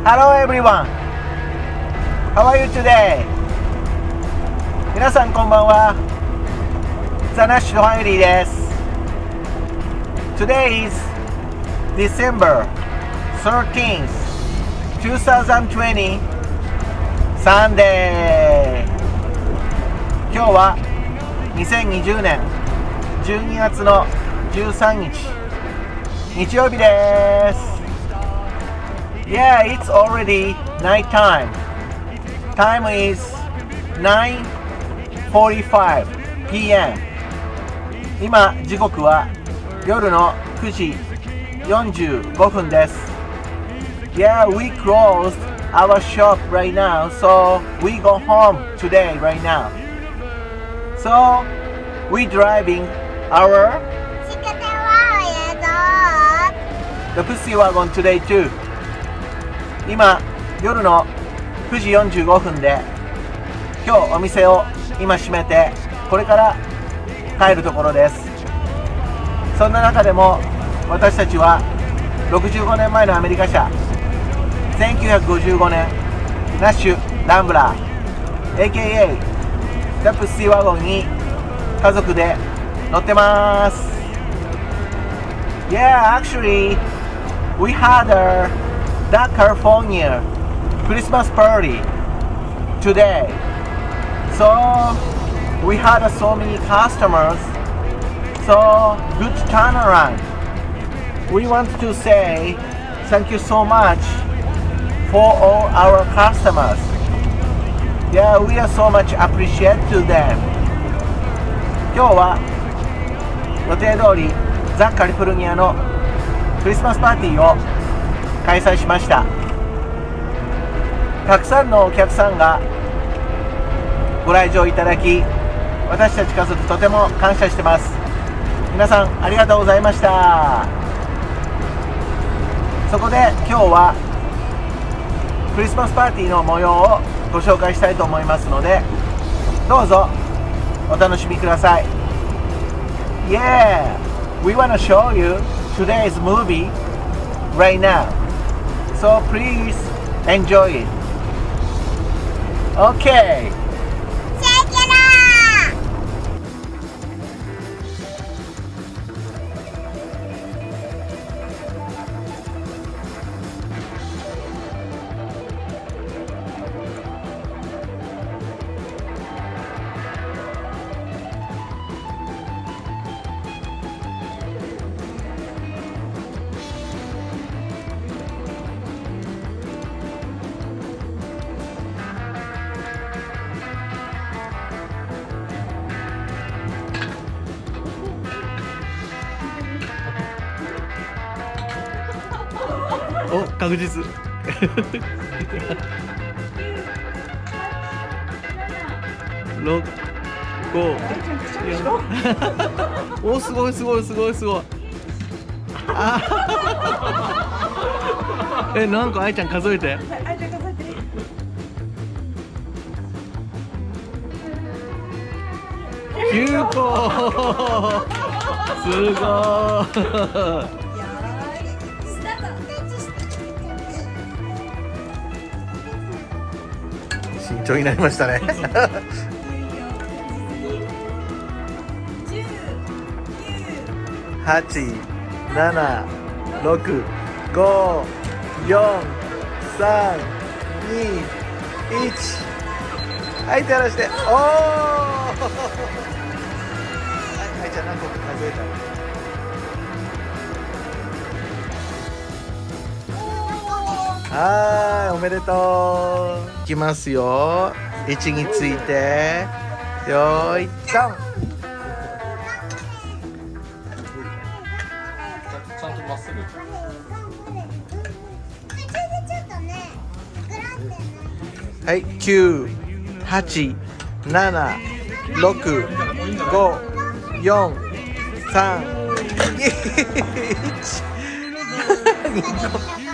Hello everyone. How are you today? 皆さんこんばんは。The Nash Rambler です。Today is December 13th, 2020 Sunday. 今日は2020年12月の13日日曜日です。Yeah, it's already night time. Time is 9:45 p.m. 今時刻は夜の9時45分です。Yeah, we closed our shop right now, so we go home today right now. So we driving our the Pussy Wagon today too. 今夜の9時45分で今日お店を今閉めてこれから帰るところです。そんな中でも私たちは65年前のアメリカ車1955年ナッシュ・ランブラー AKA The Pussy Wagon に家族で乗ってます。 Yeah, actually we had the California Christmas party today, so we had so many customers, so good turnaround. We want to say thank you so much for all our customers. Yeah, we are so much appreciate to them. 今日は予定通りザ・カリフォルニアのクリスマスパーティーを開催しました。たくさんのお客さんがご来場いただき、私たち家族とても感謝してます。皆さんありがとうございました。そこで今日はクリスマスパーティーの模様をご紹介したいと思いますので、どうぞお楽しみください。 Yeah, we wanna show you today's movie right now, so please enjoy it. Okay.お、確実6、5、4お、すごいすごいすごいすごい。あなんか愛ちゃん数えて。9個すごい。慎重になりましたね。8、7、6、5、4、3、2、1。はい、手離して。おお。はい、じゃあ何個か数えた。はい、おめでとう。いきますよ。位置について。よーい、3。ちゃんとまっすぐ。はい、9、8、7、6、5、4、3、2、1。